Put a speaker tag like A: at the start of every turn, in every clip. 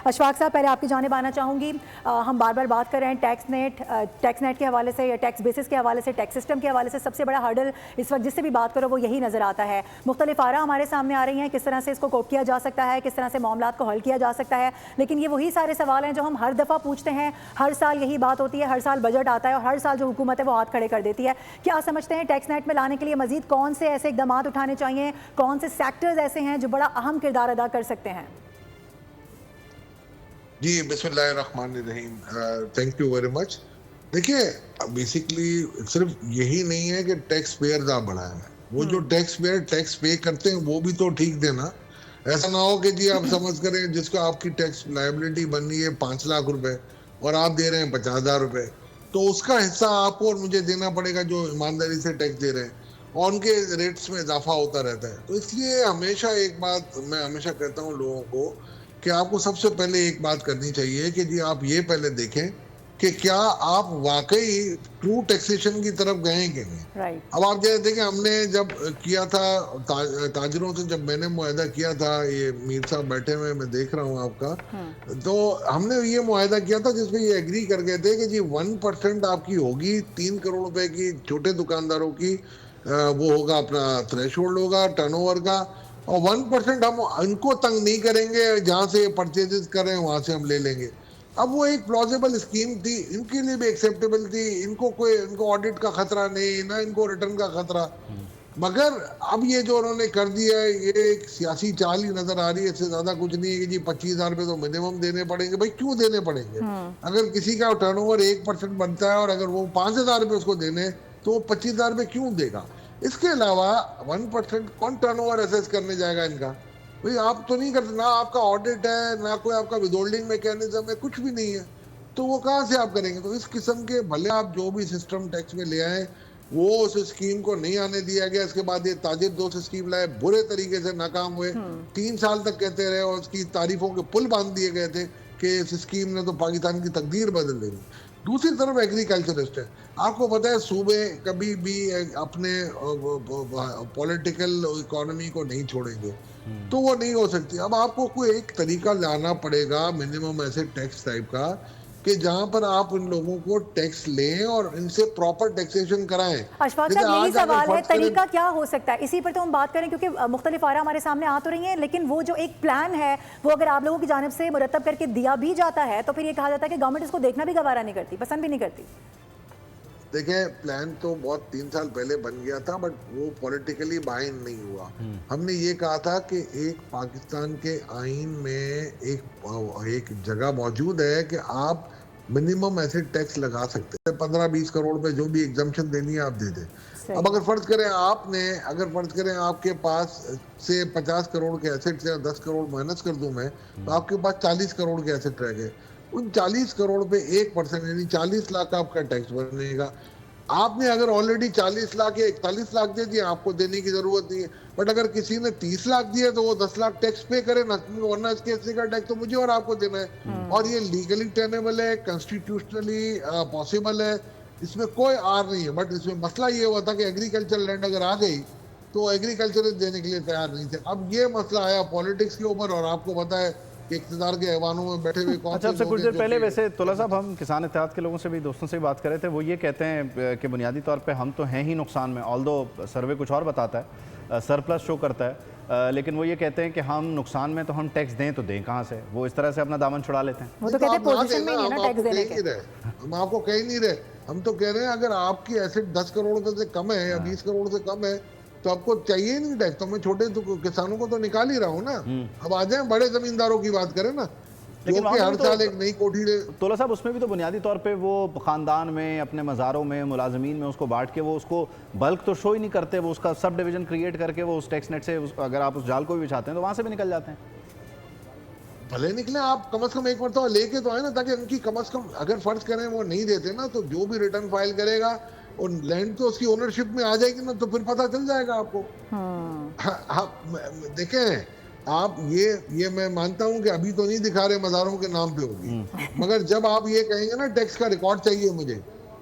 A: अशफाक साहब, पहले आपकी जानिब आना चाहूँगी। हम बार बार बात कर रहे हैं टैक्स नेट के हवाले से या टैक्स बेसिस के हवाले से, टैक्स सिस्टम के हवाले से सबसे बड़ा हर्डल इस वक्त जिससे भी बात करो वो यही नज़र आता है। मुख्तलिफ आरा हमारे सामने आ रही हैं किस तरह से इसको कोप किया जा सकता है, किस तरह से मामलात को हल किया जा सकता है, लेकिन ये वही सारे सवाल हैं जो हम हर दफ़ा पूछते हैं। हर साल यही बात होती है, हर साल बजट आता है और हर साल जो हुकूमत है वो हाथ खड़े कर देती है। क्या समझते हैं टैक्स नेट में लाने के लिए मजीद कौन से ऐसे इकदाम उठाने चाहिए, कौन से सेक्टर्स ऐसे हैं जो बड़ा अहम किरदार अदा कर सकते हैं?
B: जी, बिस्मिल्लाहिर्रहमानिर्रहीम। Thank you very much. देखिए, बेसिकली सिर्फ यही नहीं है कि टैक्स पेयर आप बढ़ाएं, वो जो टैक्स पेयर टैक्स पे करते हैं वो भी तो ठीक देना। ऐसा ना हो कि जी आप समझ करें जिसको आपकी टैक्स लायबिलिटी बन रही है 5 लाख रुपए और आप दे रहे हैं 50,000 रुपए, तो उसका हिस्सा आपको और मुझे देना पड़ेगा जो ईमानदारी से टैक्स दे रहे हैं, और उनके रेट्स में इजाफा होता रहता है। तो इसलिए हमेशा एक बात मैं हमेशा कहता हूँ लोगों को कि आपको सबसे पहले एक बात करनी चाहिए कि जी आप ये पहले देखें कि क्या आप वाकई ट्रू टैक्सेशन की तरफ गए कि नहीं। अब आप जैसे देखें, हमने जब किया था ताजरों से, जब मैंने मुआहदा किया था, ये मीर साहब बैठे हुए मैं देख रहा हूँ आपका, तो हमने ये मुआहदा किया था जिसमें ये एग्री कर गए थे कि जी 1% आपकी होगी 3 करोड़ रुपए की, छोटे दुकानदारों की वो होगा, अपना थ्रेशोल्ड होगा टर्नओवर का, और 1% हम इनको तंग नहीं करेंगे, जहां से परचेजेस कर रहे हैं वहां से हम ले लेंगे। अब वो एक प्लॉजिबल स्कीम थी, इनके लिए भी एक्सेप्टेबल थी, इनको ऑडिट का खतरा नहीं, ना इनको रिटर्न का खतरा। मगर अब ये जो उन्होंने कर दिया है, ये एक सियासी चाल ही नजर आ रही है, इससे ज्यादा कुछ नहीं है कि जी 25,000 रुपए तो मिनिमम देने पड़ेंगे। भाई क्यों देने पड़ेंगे? अगर किसी का टर्नओवर 1% बनता है और अगर वो 5,000 रुपए उसको देने, तो 25,000 रुपए क्यों देगा? इसके अलावा 1% कौन टर्नओवर असेस करने जाएगा इनका? भाई आप तो नहीं करते ना, आपका ऑडिट है ना, कोई आपका विदहोल्डिंग मैकेनिज्म है, कुछ भी नहीं है, तो वो कहाँ से आप करेंगे? तो इस किस्म के भले आप जो भी सिस्टम टैक्स में ले आए, वो उस स्कीम को नहीं आने दिया गया। इसके बाद ये ताजिर दोस्त स्कीम लाए, बुरे तरीके से नाकाम हुए, 3 साल तक कहते रहे और उसकी तारीफों के पुल बांध दिए गए थे कि इस स्कीम ने तो पाकिस्तान की तकदीर बदल देनी। दूसरी तरफ एग्रीकल्चरिस्ट है, आपको पता है सूबे कभी भी अपने पॉलिटिकल इकोनॉमी को नहीं छोड़ेंगे, तो वो नहीं हो सकती। अब आपको कोई एक तरीका लाना पड़ेगा मिनिमम ऐसे टैक्स टाइप का कि जहां पर आप इन लोगों को टैक्स लें और इनसे प्रॉपर टैक्सेशन कराएं।
A: अशफाक साहब, यही सवाल है, तरीका क्या हो सकता है? इसी पर तो हम बात करें, क्योंकि मुख्तलिफ आरा हमारे सामने आ तो रही हैं, लेकिन वो जो एक प्लान है वो अगर आप लोगों की जानिब से मुरतब करके दिया भी जाता है तो फिर ये कहा जाता है कि गवर्नमेंट इसको देखना भी गवारा नहीं करती, पसंद भी नहीं करती।
B: देखिए, प्लान तो बहुत 3 साल पहले बन गया था, बट वो पॉलिटिकली बाइंड नहीं हुआ। हमने ये कहा था कि एक पाकिस्तान के आईन में एक जगह मौजूद है कि आप मिनिमम ऐसे टैक्स लगा सकते हैं, 15-20 करोड़ पे जो भी एग्जम्पशन देनी है आप दे दें। अब अगर फर्ज करें आपके पास से 50 करोड़ के एसेट्स या 10 करोड़ माइनस कर दूं मैं, तो आपके पास 40 करोड़ के एसेट रह गए। उन 40 करोड़ पे 1% यानी 40 लाख आपका टैक्स बनेगा। आपने अगर ऑलरेडी 40 लाख या 41 लाख दे दिए, आपको देने की जरूरत नहीं है। बट अगर किसी ने 30 लाख दिए तो वो 10 लाख टैक्स पे करे ना, वरना इसके हिस्से का टैक्स तो मुझे और आपको देना है। और ये लीगली टेनेबल है, कॉन्स्टिट्यूशनली पॉसिबल है, इसमें कोई आर नहीं है। बट इसमें मसला ये हुआ था कि एग्रीकल्चर लैंड अगर आ गई तो एग्रीकल्चर देने के लिए तैयार नहीं थे। अब ये मसला आया पॉलिटिक्स के ऊपर, और आपको पता है इक़्तिदार के ऐवानों में बैठे हुए कौन से
C: अच्छा, कुछ देर पहले वैसे तुला साहब हम किसान इत्तेहाद के लोगों से भी, दोस्तों से भी बात कर रहे थे, वो ये कहते हैं कि बुनियादी तौर पे हम तो हैं ही नुकसान में, ऑल्दो सर्वे कुछ और बताता है, सरप्लस शो करता है, लेकिन वो ये कहते हैं कि हम नुकसान में, तो हम टैक्स दें तो दें कहाँ से? वो इस तरह से अपना दामन छुड़ा लेते हैं।
A: वो तो कहते हैं पोजीशन में नहीं है ना टैक्स देने के।
B: हम आपको कह ही नहीं रहे, हम तो कह रहे हैं अगर आपकी एसेट 10 करोड़ रुपए से कम है या 20 करोड़ से कम है तो आपको चाहिए नहीं टैक्स। तो मैं छोटे किसानों को तो निकाल ही रहा हूँ ना। अब आ जाए बड़े जमींदारों की बात करें ना, लेकिन हर साल एक नई कोठी ले।
C: तोला साहब, उसमें भी तो बुनियादी तौर पे वो खानदान में, अपने मज़ारों में, मुलाजमीन में उसको बांट के वो उसको बल्क तो शो ही नहीं करते, वो उसका सब डिवीजन क्रिएट करके वो उस टैक्स नेट से अगर आप उस जाल को भी बिछाते हैं तो वहाँ से भी निकल जाते हैं।
B: भले निकले, आप कम से कम एक मरतबा लेके तो आए ना, ताकि उनकी कम से कम अगर फर्ज करें वो नहीं देते ना, तो जो भी रिटर्न फाइल करेगा और लैंड तो उसकी ओनरशिप में आ जाएगी ना, तो फिर पता चल जाएगा आपको। देखें आप, ये मैं मानता हूं कि अभी तो नहीं दिखा रहे मज़ारों के नाम पे होगी, मगर जब आप ये कहेंगे ना टैक्स का रिकॉर्ड चाहिए मुझे,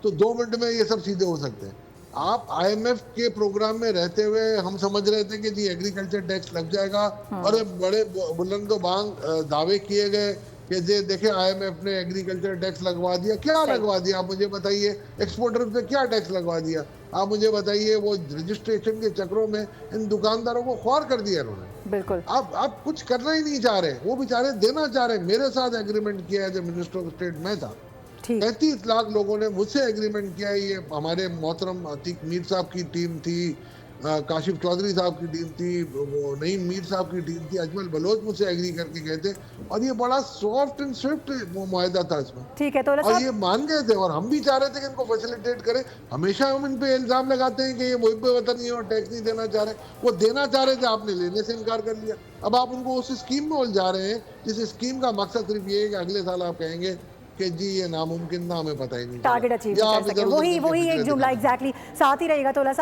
B: तो 2 मिनट में ये सब सीधे हो सकते हैं। आप IMF के प्रोग्राम में रहते हुए हम समझ रहे थे कि जी एग्रीकल्चर टैक्स लग जाएगा, और बड़े बुलंदो बांग दावे किए गए कि देखिए IMF ने एग्रीकल्चर टैक्स लगवा दिया, क्या लगवा दिया आप मुझे बताइए, एक्सपोर्टर पे क्या टैक्स लगवा दिया आप मुझे बताइए, वो रजिस्ट्रेशन के चक्रों में इन दुकानदारों को ख्वार कर दिया इन्होंने।
A: बिल्कुल
B: आप कुछ करना ही नहीं चाह रहे, वो बेचारे देना चाह रहे। मेरे साथ एग्रीमेंट किया है, जब मिनिस्टर ऑफ स्टेट में था,
A: ठीक
B: 35 लाख लोगों ने मुझसे एग्रीमेंट किया है। ये हमारे मोहतरम अतीक मीर साहब की टीम थी, काशिफ चौधरी साहब की टीम थी, वो नईम मीर साहब की टीम थी, अजमल बलोच मुझसे एग्री करके गए थे, और ये बड़ा सॉफ्ट एंड स्विफ्ट मुआहदा था इसमें,
A: ठीक है तोला
B: और
A: साहब
B: ये मान गए थे, और हम भी चाह रहे थे कि इनको फैसिलिटेट करें। हमेशा हम इन पे इल्जाम लगाते हैं कि ये मुहिब वतन है और टैक्स नहीं देना चाह रहे, वो देना चाह रहे थे, आपने लेने से इनकार कर लिया। अब आप उनको उस स्कीम में उलझा रहे हैं जिस स्कीम का मकसद सिर्फ ये है कि अगले साल आप कहेंगे कि जी ये नामुमकिन था, हमें पता ही नहीं,
A: टारगेट अचीव
B: या
A: कर
B: आप
A: सके,
B: इधर उधर
A: वही
B: करके
A: वही
B: फिक्र
A: एक जुमला
B: दिखाते हैं।
A: एग्जैक्टली साथ ही रहेगा तोला साहब।